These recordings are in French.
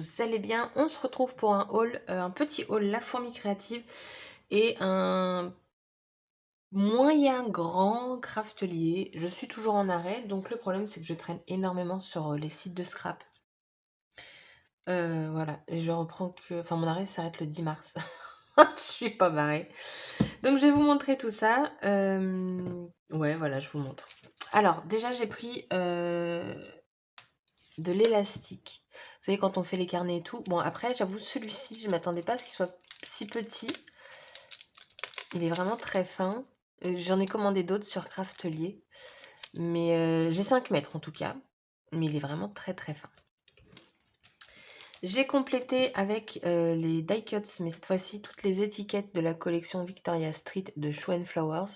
vous allez bien. On se retrouve pour un haul, un petit haul La Fourmi Créative et un moyen grand craftelier. Je suis toujours en arrêt, donc le problème c'est que je traîne énormément sur les sites de scrap. Voilà, et je reprends que... Enfin, mon arrêt s'arrête le 10 mars. Je suis pas barrée. Donc je vais vous montrer tout ça. Ouais, voilà, je vous montre. Alors, déjà, j'ai pris de l'élastique. Vous savez, quand on fait les carnets et tout. Bon, après, j'avoue, celui-ci, je ne m'attendais pas à ce qu'il soit si petit. Il est vraiment très fin. J'en ai commandé d'autres sur Craftelier. Mais j'ai 5 mètres en tout cas. Mais il est vraiment très très fin. J'ai complété avec les die cuts, mais cette fois-ci, toutes les étiquettes de la collection Victoria Street de Show Flowers.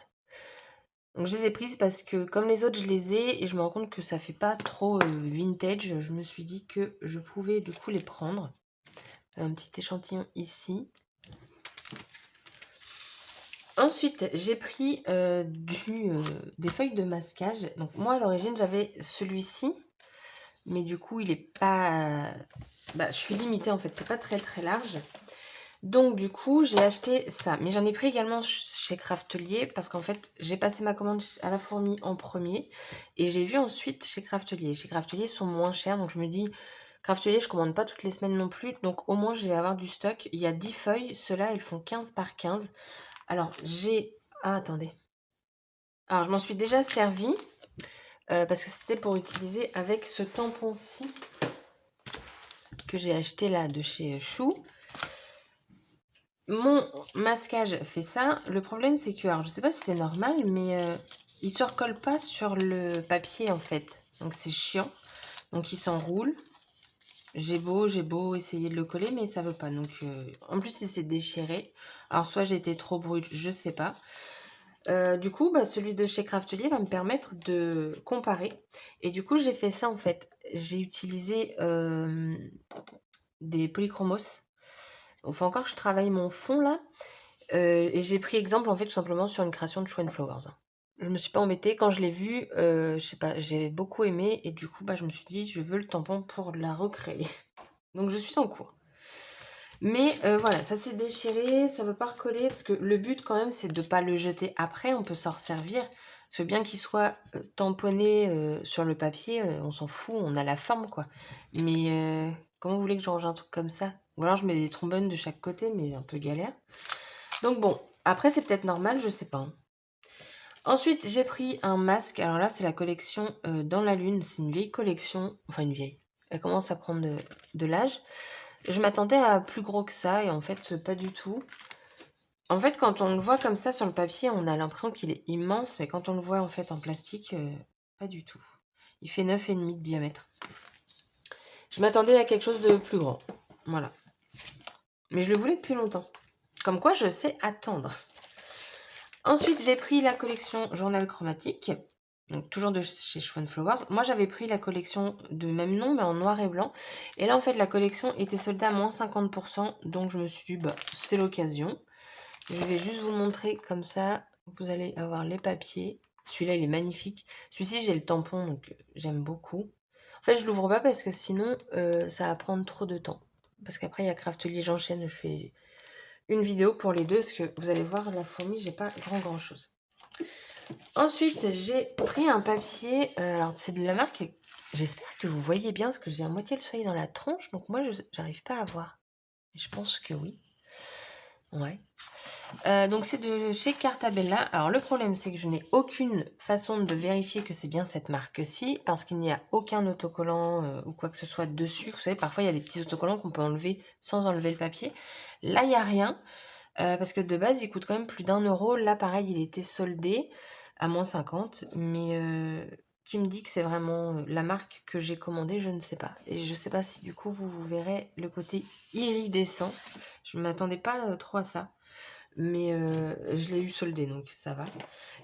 Donc je les ai prises parce que comme les autres je les ai et je me rends compte que ça fait pas trop vintage, je me suis dit que je pouvais du coup les prendre. Un petit échantillon ici. Ensuite j'ai pris des feuilles de masquage. Donc moi à l'origine j'avais celui-ci, mais du coup il est pas... je suis limitée en fait, c'est pas très très large. Donc du coup j'ai acheté ça, mais j'en ai pris également chez Craftelier parce qu'en fait j'ai passé ma commande à La Fourmi en premier et j'ai vu ensuite chez Craftelier. Chez Craftelier ils sont moins chers, donc je me dis Craftelier je commande pas toutes les semaines non plus, donc au moins je vais avoir du stock. Il y a 10 feuilles, ceux-là ils font 15 par 15. Alors j'ai... Ah attendez. Alors je m'en suis déjà servi parce que c'était pour utiliser avec ce tampon-ci que j'ai acheté là de chez Chou. Mon masquage fait ça. Le problème, c'est que, alors je sais pas si c'est normal, mais il se recolle pas sur le papier en fait. Donc c'est chiant. Donc il s'enroule. J'ai beau essayer de le coller, mais ça veut pas. Donc en plus, il s'est déchiré. Alors soit j'ai été trop brute, je sais pas. Du coup, celui de chez Craftelier va me permettre de comparer. Et du coup, j'ai fait ça en fait. J'ai utilisé des polychromos. Il faut encore que je travaille mon fond là. Et j'ai pris exemple en fait tout simplement sur une création de Show Flowers. Je me suis pas embêtée quand je l'ai vu, je sais pas, j'ai beaucoup aimé et du coup je me suis dit je veux le tampon pour la recréer. Donc je suis en cours. Mais voilà, ça s'est déchiré, ça veut pas recoller parce que le but quand même c'est de pas le jeter après, on peut s'en resservir. Parce que bien qu'il soit tamponné sur le papier, on s'en fout, on a la forme quoi. Mais comment vous voulez que je range un truc comme ça? Ou alors je mets des trombones de chaque côté, mais un peu galère. Donc bon, après c'est peut-être normal, je sais pas. Hein. Ensuite, j'ai pris un masque. Alors là, c'est la collection Dans la Lune. C'est une vieille collection. Enfin, une vieille. Elle commence à prendre de l'âge. Je m'attendais à plus gros que ça et en fait, pas du tout. En fait, quand on le voit comme ça sur le papier, on a l'impression qu'il est immense. Mais quand on le voit en fait en plastique, pas du tout. Il fait 9,5 de diamètre. Je m'attendais à quelque chose de plus grand. Voilà. Mais je le voulais depuis longtemps. Comme quoi, je sais attendre. Ensuite, j'ai pris la collection Journal Chromatique, donc toujours de chez Show Flowers. Moi, j'avais pris la collection de même nom, mais en noir et blanc. Et là, en fait, la collection était soldée à moins 50%, donc je me suis dit, c'est l'occasion. Je vais juste vous montrer comme ça, vous allez avoir les papiers. Celui-là, il est magnifique. Celui-ci, j'ai le tampon, donc j'aime beaucoup. En fait, je l'ouvre pas parce que sinon, ça va prendre trop de temps. Parce qu'après, il y a Craftelier, j'enchaîne, je fais une vidéo pour les deux, parce que vous allez voir, la fourmi, j'ai pas grand chose. Ensuite, j'ai pris un papier, alors c'est de la marque, j'espère que vous voyez bien, parce que j'ai à moitié le soleil dans la tronche, donc moi, j'arrive pas à voir. Je pense que oui. Ouais. Donc c'est de chez Cartabella. Alors le problème, c'est que je n'ai aucune façon de vérifier que c'est bien cette marque-ci, parce qu'il n'y a aucun autocollant ou quoi que ce soit dessus. Vous savez, parfois, il y a des petits autocollants qu'on peut enlever sans enlever le papier. Là, il n'y a rien. Parce que de base, il coûte quand même plus d'1 €. Là, pareil, il était soldé à moins 50. Mais qui me dit que c'est vraiment la marque que j'ai commandée, je ne sais pas. Et je ne sais pas si du coup, vous verrez le côté iridescent. Je ne m'attendais pas trop à ça. Mais je l'ai eu soldé, donc ça va.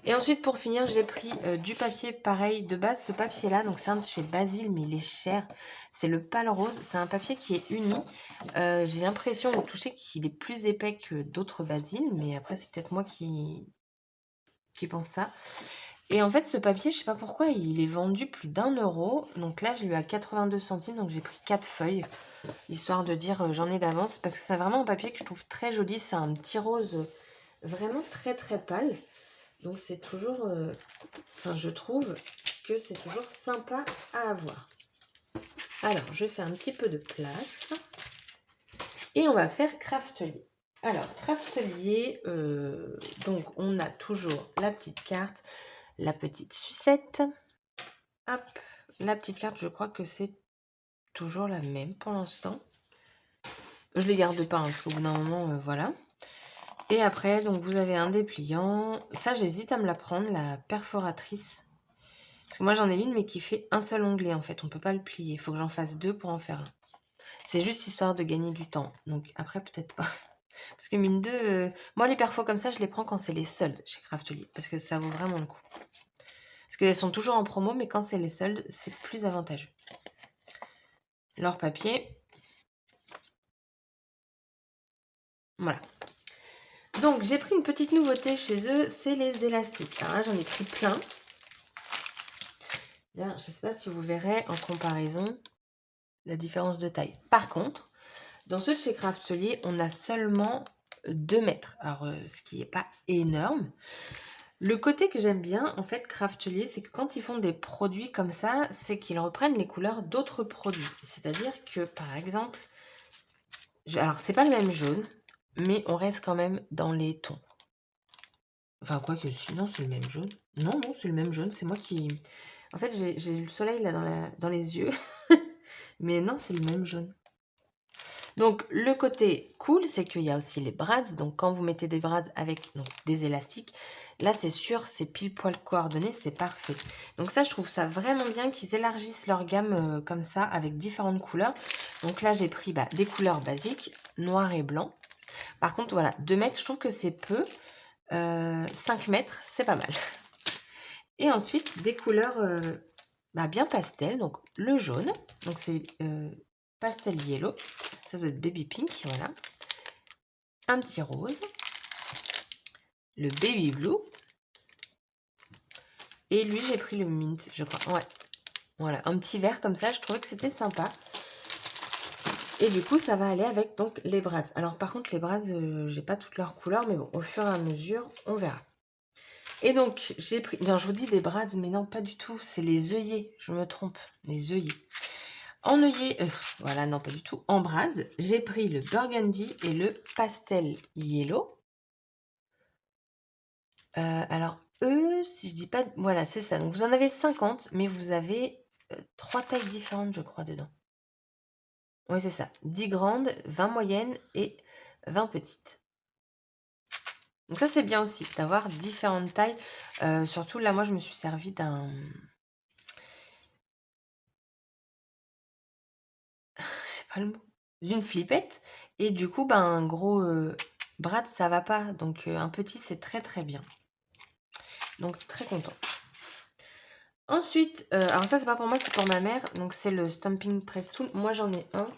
Et ensuite, pour finir, j'ai pris du papier pareil de base. Ce papier-là, donc c'est un de chez Basile, mais il est cher. C'est le pâle rose. C'est un papier qui est uni. J'ai l'impression au toucher qu'il est plus épais que d'autres Basile, mais après, c'est peut-être moi qui pense ça. Et en fait, ce papier, je sais pas pourquoi, il est vendu plus d'1 €. Donc là, je lui ai à 82 centimes, donc j'ai pris 4 feuilles, histoire de dire j'en ai d'avance, parce que c'est vraiment un papier que je trouve très joli. C'est un petit rose vraiment très très pâle. Donc c'est toujours, enfin je trouve que c'est toujours sympa à avoir. Alors, je fais un petit peu de place. Et on va faire Craftelier. Alors, Craftelier, donc on a toujours la petite carte, la petite sucette. Hop, la petite carte, je crois que c'est toujours la même pour l'instant. Je les garde pas, hein, parce qu'au bout d'un moment, voilà. Et après, donc vous avez un dépliant. Ça, j'hésite à me la prendre, la perforatrice. Parce que moi, j'en ai une, mais qui fait un seul onglet, en fait. On peut pas le plier. Il faut que j'en fasse 2 pour en faire un. C'est juste histoire de gagner du temps. Donc après, peut-être pas. Parce que mine de... moi, les perfos comme ça, je les prends quand c'est les soldes chez Craftelier. Parce que ça vaut vraiment le coup. Parce qu'elles sont toujours en promo, mais quand c'est les soldes, c'est plus avantageux. Leur papier. Voilà. Donc, j'ai pris une petite nouveauté chez eux, c'est les élastiques. Alors là, j'en ai pris plein. Bien, je ne sais pas si vous verrez en comparaison la différence de taille. Par contre, dans ceux de chez Craftelier, on a seulement 2 mètres. Alors, ce qui n'est pas énorme. Le côté que j'aime bien, en fait, Craftelier, c'est que quand ils font des produits comme ça, c'est qu'ils reprennent les couleurs d'autres produits. C'est-à-dire que, par exemple, alors, c'est pas le même jaune, mais on reste quand même dans les tons. Enfin, quoi que, sinon, c'est le même jaune. Non, non, c'est le même jaune. C'est moi qui... En fait, j'ai le soleil là dans les yeux. Mais non, c'est le même jaune. Donc, le côté cool, c'est qu'il y a aussi les brads. Donc, quand vous mettez des brads avec donc, des élastiques, là, c'est sûr, c'est pile poil coordonné, c'est parfait. Donc ça, je trouve ça vraiment bien qu'ils élargissent leur gamme comme ça, avec différentes couleurs. Donc là, j'ai pris des couleurs basiques, noir et blanc. Par contre, voilà, 2 mètres, je trouve que c'est peu. 5 mètres, c'est pas mal. Et ensuite, des couleurs bien pastel. Donc, le jaune. Donc, c'est pastel yellow. Ça doit être baby pink, voilà. Un petit rose. Le baby blue. Et lui, j'ai pris le mint, je crois. Ouais. Voilà, un petit vert comme ça. Je trouvais que c'était sympa. Et du coup, ça va aller avec donc les brads. Alors, par contre, les brads, j'ai pas toutes leurs couleurs. Mais bon, au fur et à mesure, on verra. Et donc, j'ai pris... Non, je vous dis des brads, mais non, pas du tout. C'est les œillets. Je me trompe. Les œillets. En œillet, voilà, non, pas du tout. En brads, j'ai pris le burgundy et le pastel yellow. Alors, eux, si je dis pas... Voilà, c'est ça. Donc, vous en avez 50, mais vous avez 3 tailles différentes, je crois, dedans. Oui, c'est ça. 10 grandes, 20 moyennes et 20 petites. Donc ça, c'est bien aussi, d'avoir différentes tailles. Surtout, là, moi, je me suis servi d'un... Je sais pas le mot. D'une flippette. Et du coup, un gros brad, ça va pas. Donc, un petit, c'est très, très bien. Donc, très content. Ensuite, alors ça, c'est pas pour moi, c'est pour ma mère. Donc, c'est le Stamping Press Tool. Moi, j'en ai un.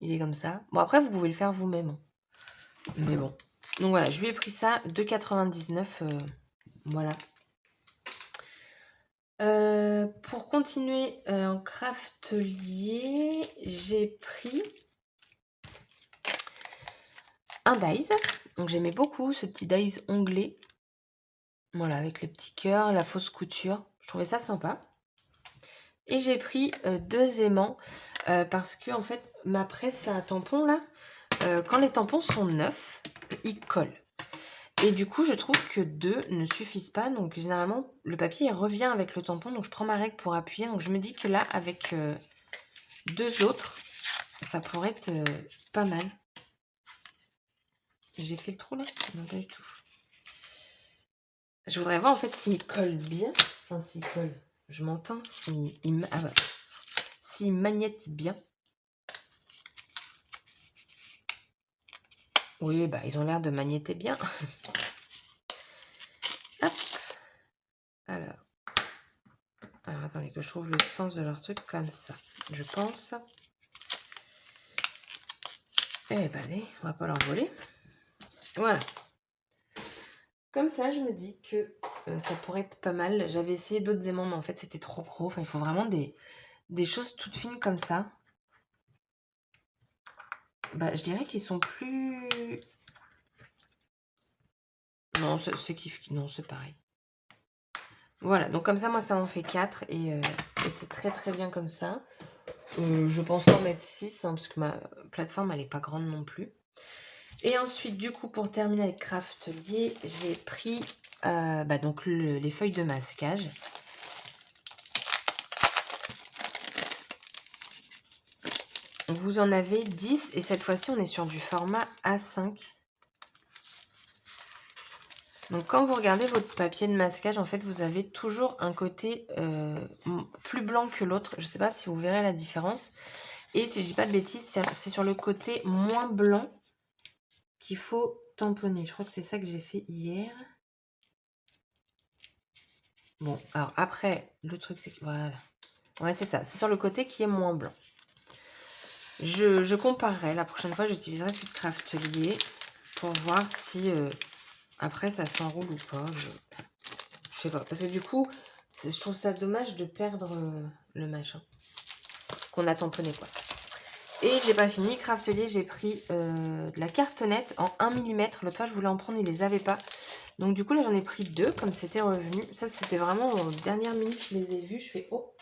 Il est comme ça. Bon, après, vous pouvez le faire vous-même, hein. Mais bon. Donc, voilà, je lui ai pris ça, 2,99 €. Voilà. Pour continuer en craftelier, j'ai pris un dies. Donc, j'aimais beaucoup ce petit dies onglet. Voilà, avec le petit cœur, la fausse couture. Je trouvais ça sympa. Et j'ai pris 2 aimants parce que, en fait, ma presse à tampons, là, quand les tampons sont neufs, ils collent. Et du coup, je trouve que 2 ne suffisent pas. Donc, généralement, le papier il revient avec le tampon. Donc, je prends ma règle pour appuyer. Donc, je me dis que là, avec 2 autres, ça pourrait être pas mal. J'ai fait le trou, là? Non, pas du tout. Je voudrais voir, en fait, s'il colle bien. Enfin, s'il colle. Je m'entends. S'il magnète bien. Oui, ils ont l'air de magnéter bien. Hop. Alors, attendez que je trouve le sens de leur truc comme ça. Je pense. Eh ben, allez, on va pas leur voler. Voilà. Comme ça, je me dis que ça pourrait être pas mal. J'avais essayé d'autres aimants, mais en fait, c'était trop gros. Enfin, il faut vraiment des choses toutes fines comme ça. Bah, je dirais qu'ils sont plus... Non, c'est kiff. Non, c'est pareil. Voilà, donc comme ça, moi, ça en fait 4 et c'est très très bien comme ça. Je pense en mettre 6, hein, parce que ma plateforme, elle n'est pas grande non plus. Et ensuite, du coup, pour terminer avec Craftelier, j'ai pris donc les feuilles de masquage. Vous en avez 10 et cette fois-ci, on est sur du format A5. Donc quand vous regardez votre papier de masquage, en fait, vous avez toujours un côté plus blanc que l'autre. Je ne sais pas si vous verrez la différence. Et si je dis pas de bêtises, c'est sur le côté moins blanc qu'il faut tamponner. Je crois que c'est ça que j'ai fait hier. Bon, alors après, le truc c'est que... Voilà. Ouais, c'est ça. C'est sur le côté qui est moins blanc. Je comparerai. La prochaine fois, j'utiliserai celui de Craftelier pour voir si après ça s'enroule ou pas. Je sais pas. Parce que du coup, je trouve ça dommage de perdre le machin qu'on a tamponné, quoi. Et j'ai pas fini. Craftelier, j'ai pris de la cartonnette en 1 mm. L'autre fois, je voulais en prendre, ils les avaient pas. Donc du coup, là, j'en ai pris 2 comme c'était revenu. Ça, c'était vraiment en dernière minute, je les ai vus. Je fais, oh,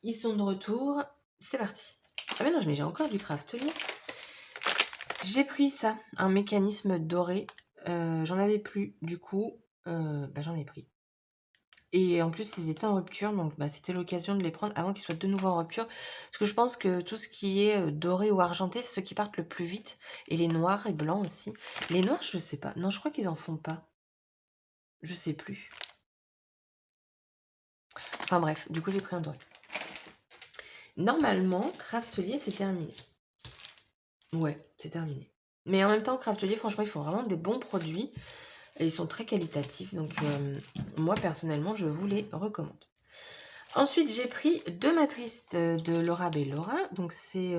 ils sont de retour. C'est parti. Ah mais non, mais j'ai encore du Craftelier. J'ai pris ça, un mécanisme doré. J'en avais plus, du coup, j'en ai pris. Et en plus, ils étaient en rupture, donc c'était l'occasion de les prendre avant qu'ils soient de nouveau en rupture. Parce que je pense que tout ce qui est doré ou argenté, c'est ceux qui partent le plus vite. Et les noirs et blancs aussi. Les noirs, je sais pas. Non, je crois qu'ils en font pas. Je sais plus. Enfin bref, du coup, j'ai pris un doré. Normalement, Craftelier, c'est terminé. Ouais, c'est terminé. Mais en même temps, Craftelier, franchement, ils font vraiment des bons produits. Et ils sont très qualitatifs. Donc, moi, personnellement, je vous les recommande. Ensuite, j'ai pris 2 matrices de Laura Bellora. Donc, c'est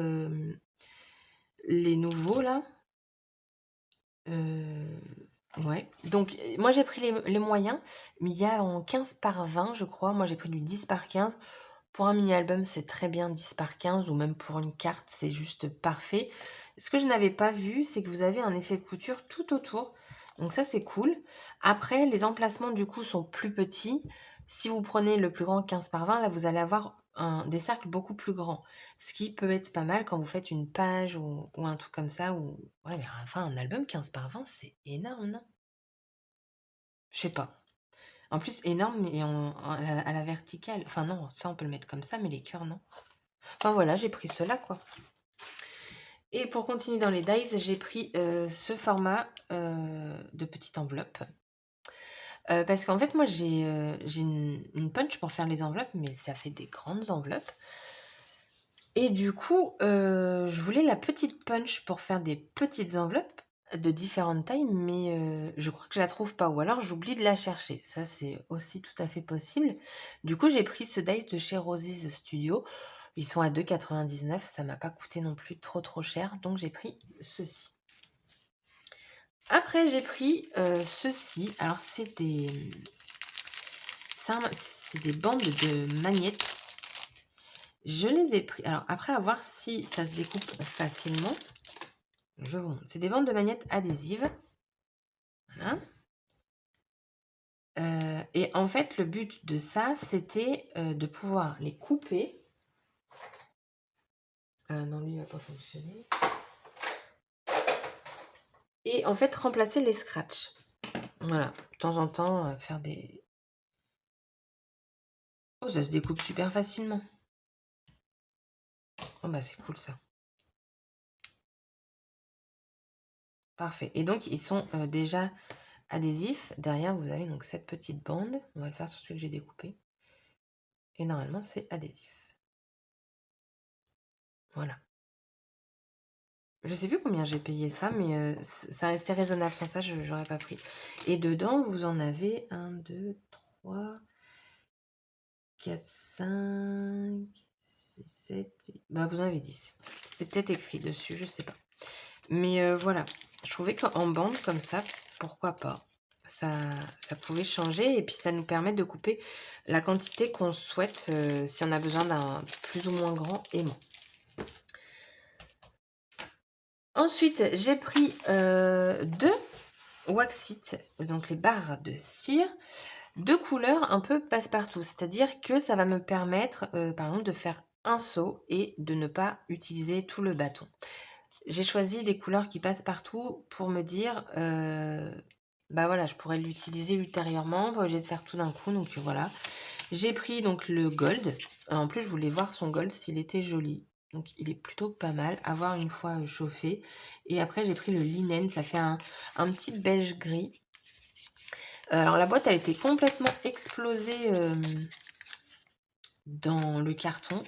les nouveaux, là. Ouais. Donc, moi, j'ai pris les moyens. Mais il y a en 15 par 20, je crois. Moi, j'ai pris du 10 par 15. Pour un mini-album, c'est très bien 10 par 15. Ou même pour une carte, c'est juste parfait. Ce que je n'avais pas vu, c'est que vous avez un effet couture tout autour. Donc ça, c'est cool. Après, les emplacements, du coup, sont plus petits. Si vous prenez le plus grand 15 par 20, là, vous allez avoir des cercles beaucoup plus grands. Ce qui peut être pas mal quand vous faites une page ou un truc comme ça. Ouais, mais enfin, un album 15 par 20, c'est énorme, non? Je sais pas. En plus, énorme et à la verticale. Enfin, non, ça, on peut le mettre comme ça, mais les cœurs, non. Enfin, voilà, j'ai pris cela, quoi. Et pour continuer dans les dies, j'ai pris ce format de petite enveloppe. Parce qu'en fait, moi, j'ai une punch pour faire les enveloppes, mais ça fait des grandes enveloppes. Et du coup, je voulais la petite punch pour faire des petites enveloppes de différentes tailles, mais je crois que je la trouve pas. Ou alors, j'oublie de la chercher. Ça, c'est aussi tout à fait possible. Du coup, j'ai pris ce dies de chez Rosie's Studio. Ils sont à 2,99 €. Ça m'a pas coûté non plus trop cher. Donc, j'ai pris ceci. Après, j'ai pris ceci. Alors, c'est des bandes de magnettes. Je les ai pris. Alors, après, à voir si ça se découpe facilement. Je vous montre. C'est des bandes de magnettes adhésives. Voilà. Et en fait, le but de ça, c'était de pouvoir les couper. Non, lui, il va pas fonctionner. Et en fait, remplacer les scratchs. Voilà. De temps en temps, faire des... Oh, ça se découpe super facilement. Oh, bah, c'est cool, ça. Parfait. Et donc, ils sont déjà adhésifs. Derrière, vous avez donc cette petite bande. On va le faire sur celui que j'ai découpé. Et normalement, c'est adhésif. Voilà. Je sais plus combien j'ai payé ça, mais ça restait raisonnable. Sans ça, je n'aurais pas pris. Et dedans, vous en avez 1, 2, 3, 4, 5, 6, 7... Bah, vous en avez 10. C'était peut-être écrit dessus, je sais pas. Mais voilà. Je trouvais qu'en bande, comme ça, pourquoi pas. ça, ça pouvait changer et puis ça nous permet de couper la quantité qu'on souhaite si on a besoin d'un plus ou moins grand aimant. Ensuite, j'ai pris 2 Waxit, donc les barres de cire, de couleurs un peu passe-partout. C'est-à-dire que ça va me permettre, par exemple, de faire un saut et de ne pas utiliser tout le bâton. J'ai choisi des couleurs qui passent partout pour me dire, bah voilà, je pourrais l'utiliser ultérieurement, pas obligée de faire tout d'un coup, donc voilà. J'ai pris donc le gold. En plus, je voulais voir son gold s'il était joli. Donc il est plutôt pas mal à voir une fois chauffé. Et après, j'ai pris le linen. Ça fait un petit beige gris. Alors la boîte, elle était complètement explosée dans le carton.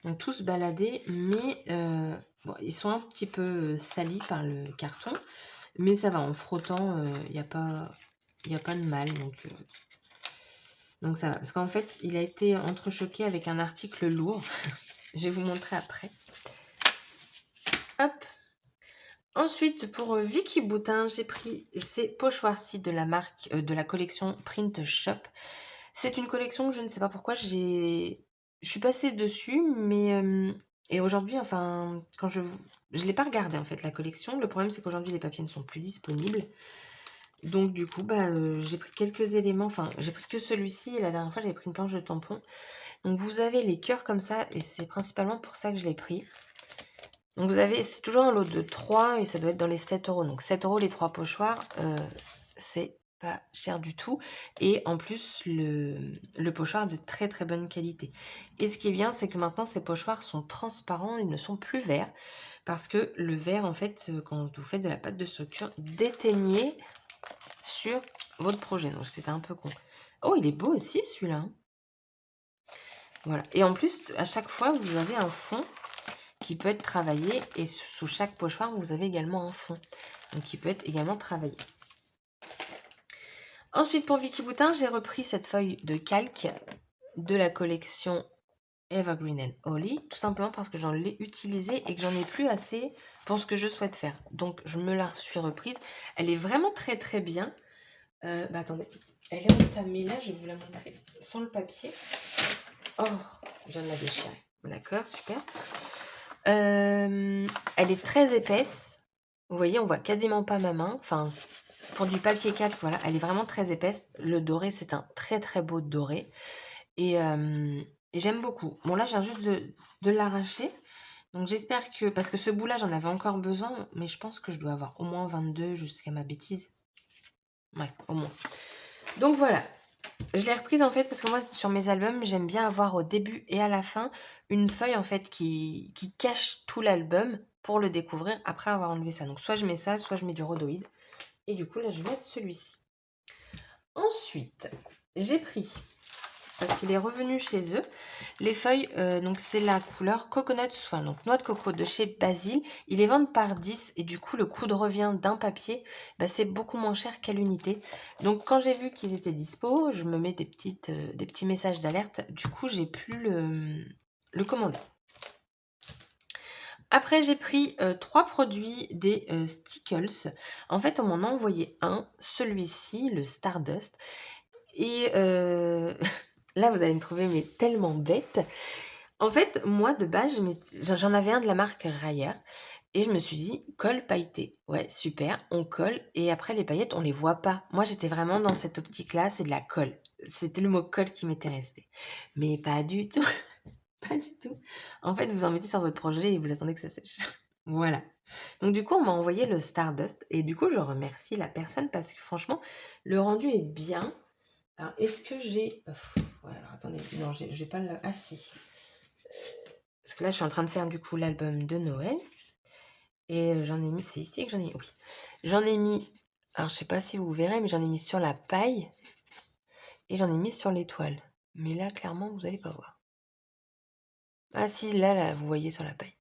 Donc tous baladés, mais bon, ils sont un petit peu salis par le carton. Mais ça va, en frottant, il n'y a pas de mal. Donc ça va. Parce qu'en fait, il a été entrechoqué avec un article lourd. Je vais vous montrer après. Hop. Ensuite, pour Vicky Boutin, j'ai pris ces pochoirs-ci de la marque, de la collection Print Shop. C'est une collection que je ne sais pas pourquoi je suis passée dessus, mais et aujourd'hui, enfin, quand je l'ai pas regardé en fait la collection. Le problème, c'est qu'aujourd'hui les papiers ne sont plus disponibles. Donc du coup, bah, j'ai pris quelques éléments. Enfin, j'ai pris que celui-ci et la dernière fois, j'avais pris une planche de tampon. Donc vous avez les cœurs comme ça et c'est principalement pour ça que je l'ai pris. Donc vous avez, c'est toujours un lot de 3 et ça doit être dans les 7 €. Donc 7 € les 3 pochoirs, c'est pas cher du tout. Et en plus, le pochoir est de très très bonne qualité. Et ce qui est bien, c'est que maintenant ces pochoirs sont transparents, ils ne sont plus verts. Parce que le vert, en fait, quand vous faites de la pâte de structure, déteignez sur votre projet. Donc c'était un peu con. Oh, il est beau aussi celui-là, hein. Voilà. Et en plus, à chaque fois, vous avez un fond qui peut être travaillé et sous chaque pochoir, vous avez également un fond. Donc qui peut être également travaillé. Ensuite, pour Vicky Boutin, j'ai repris cette feuille de calque de la collection Evergreen and Holly, tout simplement parce que j'en l'ai utilisée et que j'en ai plus assez pour ce que je souhaite faire. Donc je me la suis reprise. Elle est vraiment très très bien. Bah attendez, elle est entamée là, je vais vous la montrer sans le papier. Oh, je viens de la déchirer. D'accord, super. Elle est très épaisse. Vous voyez, on voit quasiment pas ma main. Enfin, pour du papier calque, voilà, elle est vraiment très épaisse. Le doré, c'est un très très beau doré. Et j'aime beaucoup. Bon, là, je viens juste de l'arracher. Donc j'espère que... Parce que ce bout-là, j'en avais encore besoin. Mais je pense que je dois avoir au moins 22 jusqu'à ma bêtise. Ouais, au moins. Donc voilà. Je l'ai reprise en fait parce que moi sur mes albums j'aime bien avoir au début et à la fin une feuille en fait qui cache tout l'album pour le découvrir après avoir enlevé ça. Donc soit je mets ça, soit je mets du rhodoïde. Et du coup là je vais mettre celui-ci. Ensuite j'ai pris, parce qu'il est revenu chez eux, les feuilles, donc c'est la couleur Coconut Swan, donc noix de coco de chez Basile. Ils les vendent par 10 et du coup le coût de revient d'un papier, bah, c'est beaucoup moins cher qu'à l'unité. Donc quand j'ai vu qu'ils étaient dispo, je me mets des petits messages d'alerte. Du coup j'ai pu le commander. Après, j'ai pris 3 produits des Stickles. En fait, on m'en a envoyé un, celui-ci, le Stardust. Et là, vous allez me trouver mais tellement bête. En fait, moi, de base, j'en avais un de la marque Rayer. Et je me suis dit, colle pailleté. Ouais, super, on colle. Et après, les paillettes, on les voit pas. Moi, j'étais vraiment dans cette optique-là, c'est de la colle. C'était le mot colle qui m'était resté. Mais pas du tout. Pas du tout. En fait, vous en mettez sur votre projet et vous attendez que ça sèche. Voilà. Donc du coup, on m'a envoyé le Stardust. Et du coup, je remercie la personne parce que franchement, le rendu est bien. Alors, est-ce que j'ai... ouais, alors attendez, non, je vais pas le... Ah si. Parce que là, je suis en train de faire du coup l'album de Noël. Et j'en ai mis... C'est ici que j'en ai mis... Oui. J'en ai mis... Alors, je sais pas si vous verrez, mais j'en ai mis sur la paille. Et j'en ai mis sur l'étoile. Mais là, clairement, vous allez pas voir. Ah si, là, vous voyez sur la paille.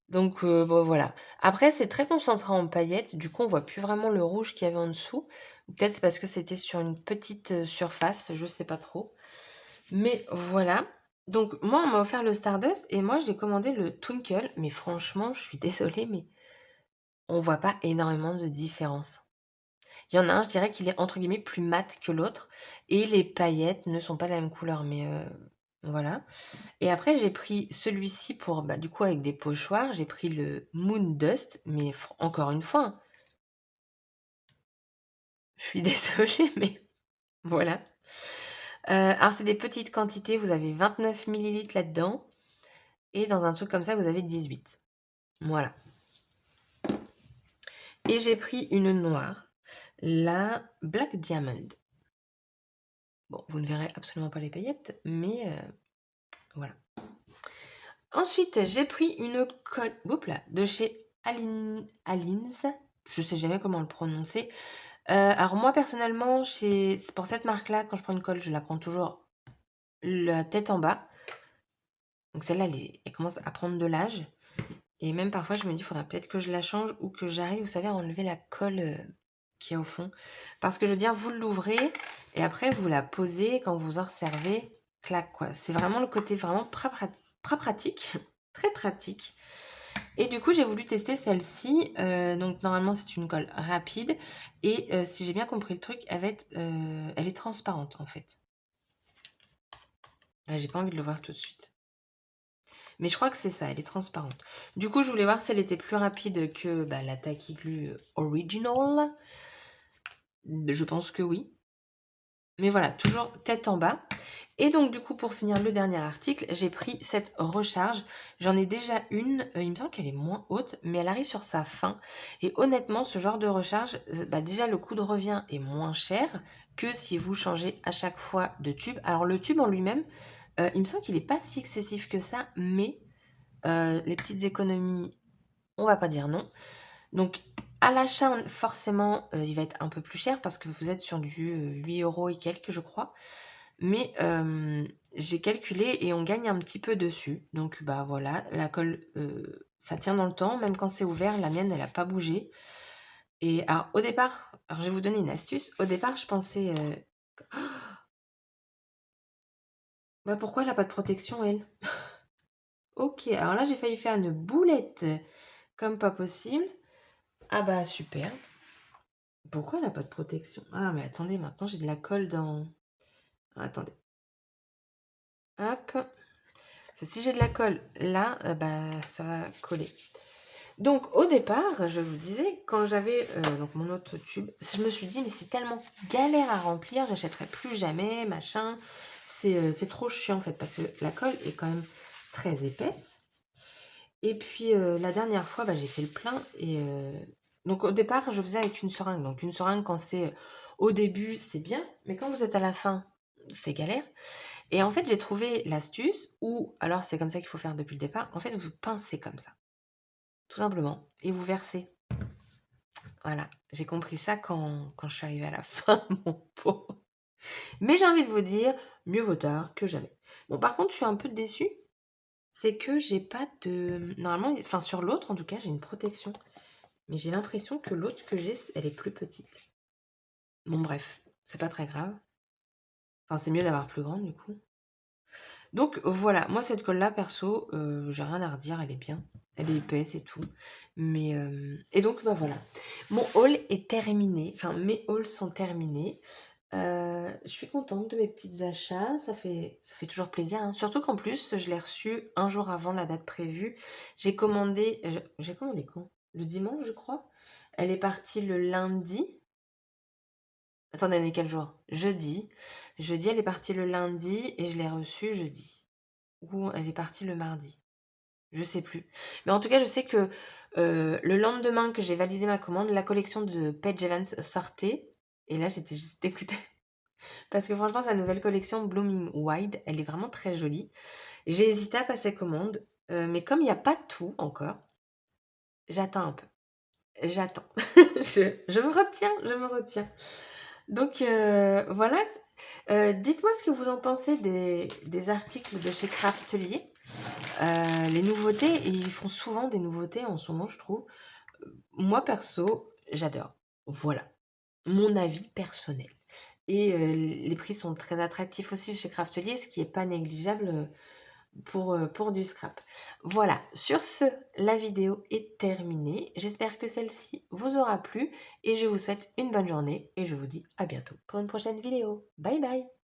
Donc bon, voilà. Après, c'est très concentré en paillettes. Du coup, on voit plus vraiment le rouge qu'il y avait en dessous. Peut-être c'est parce que c'était sur une petite surface. Je sais pas trop. Mais voilà. Donc moi, on m'a offert le Stardust et moi, j'ai commandé le Twinkle. Mais franchement, je suis désolée, mais on voit pas énormément de différence. Il y en a un, je dirais qu'il est entre guillemets plus mat que l'autre et les paillettes ne sont pas de la même couleur, mais voilà. Et après, j'ai pris celui-ci pour, bah, du coup, avec des pochoirs, j'ai pris le Moon Dust, mais encore une fois, hein, je suis désolée, mais voilà. Alors, c'est des petites quantités, vous avez 29 millilitres là-dedans, et dans un truc comme ça, vous avez 18. Voilà. Et j'ai pris une noire, la Black Diamond. Bon, vous ne verrez absolument pas les paillettes, mais voilà. Ensuite, j'ai pris une colle de chez Alins. Je sais jamais comment le prononcer. Alors moi, personnellement, pour cette marque-là, quand je prends une colle, je la prends toujours la tête en bas. Donc celle-là, elle commence à prendre de l'âge. Et même parfois, je me dis, il faudra peut-être que je la change ou que j'arrive, vous savez, à enlever la colle qui est au fond. Parce que je veux dire, vous l'ouvrez et après, vous la posez quand vous en servez. Clac, quoi. C'est vraiment le côté vraiment pratique. Très pratique. Et du coup, j'ai voulu tester celle-ci. Donc, normalement, c'est une colle rapide. Et si j'ai bien compris le truc, elle est transparente, en fait. Ouais, j'ai pas envie de le voir tout de suite. Mais je crois que c'est ça, elle est transparente. Du coup, je voulais voir si elle était plus rapide que bah, la Tacky Glue Original. Je pense que oui. Mais voilà, toujours tête en bas. Et donc, du coup, pour finir le dernier article, j'ai pris cette recharge. J'en ai déjà une. Il me semble qu'elle est moins haute, mais elle arrive sur sa fin. Et honnêtement, ce genre de recharge, bah, déjà, le coût de revient est moins cher que si vous changez à chaque fois de tube. Alors, le tube en lui-même, il me semble qu'il n'est pas si excessif que ça, mais les petites économies, on va pas dire non. Donc, à l'achat, forcément, il va être un peu plus cher parce que vous êtes sur du 8 € et quelques, je crois. Mais j'ai calculé et on gagne un petit peu dessus. Donc, bah voilà, la colle, ça tient dans le temps. Même quand c'est ouvert, la mienne, elle n'a pas bougé. Et alors, au départ, alors je vais vous donner une astuce. Au départ, je pensais, bah pourquoi elle n'a pas de protection, elle? Ok, alors là, j'ai failli faire une boulette comme pas possible. Ah bah super. Pourquoi elle n'a pas de protection? Ah mais attendez, maintenant j'ai de la colle dans... Attendez. Hop. Parce que si j'ai de la colle là, bah ça va coller. Donc au départ, je vous disais, quand j'avais donc mon autre tube, je me suis dit mais c'est tellement galère à remplir, j'achèterai plus jamais, machin. C'est trop chiant en fait parce que la colle est quand même très épaisse. Et puis la dernière fois, bah, j'ai fait le plein et donc au départ, je faisais avec une seringue. Donc une seringue quand c'est au début, c'est bien, mais quand vous êtes à la fin, c'est galère. Et en fait, j'ai trouvé l'astuce ou alors c'est comme ça qu'il faut faire depuis le départ. En fait, vous pincez comme ça, tout simplement, et vous versez. Voilà, j'ai compris ça quand je suis arrivée à la fin de mon pot. Mais j'ai envie de vous dire, mieux vaut tard que jamais. Bon, par contre, je suis un peu déçue, c'est que j'ai pas de... Normalement, enfin sur l'autre, en tout cas, j'ai une protection. Mais j'ai l'impression que l'autre que j'ai, elle est plus petite. Bon, bref, c'est pas très grave. Enfin, c'est mieux d'avoir plus grande, du coup. Donc, voilà, moi, cette colle-là, perso, j'ai rien à redire, elle est bien. Elle est épaisse et tout. Mais, et donc, bah voilà. Mon haul est terminé. Enfin, mes hauls sont terminés. Je suis contente de mes petits achats. Ça fait toujours plaisir, hein. Surtout qu'en plus, je l'ai reçu un jour avant la date prévue. J'ai commandé quand? Le dimanche, je crois. Elle est partie le lundi. Attendez, on est quel jour? Jeudi. Jeudi, elle est partie le lundi et je l'ai reçue jeudi. Ou elle est partie le mardi. Je sais plus. Mais en tout cas, je sais que le lendemain que j'ai validé ma commande, la collection de Paige Evans sortait. Et là, j'étais juste dégoûtée. Parce que franchement, sa nouvelle collection Blooming Wide, elle est vraiment très jolie. J'ai hésité à passer commande. Mais comme il n'y a pas tout encore, j'attends un peu. J'attends. Je me retiens, je me retiens. Donc voilà. Dites-moi ce que vous en pensez des articles de chez Craftelier. Les nouveautés, ils font souvent des nouveautés en ce moment, je trouve. Moi, perso, j'adore. Voilà, mon avis personnel. Et les prix sont très attractifs aussi chez Craftelier, ce qui n'est pas négligeable pour du scrap. Voilà, sur ce, la vidéo est terminée. J'espère que celle-ci vous aura plu et je vous souhaite une bonne journée et je vous dis à bientôt pour une prochaine vidéo. Bye bye!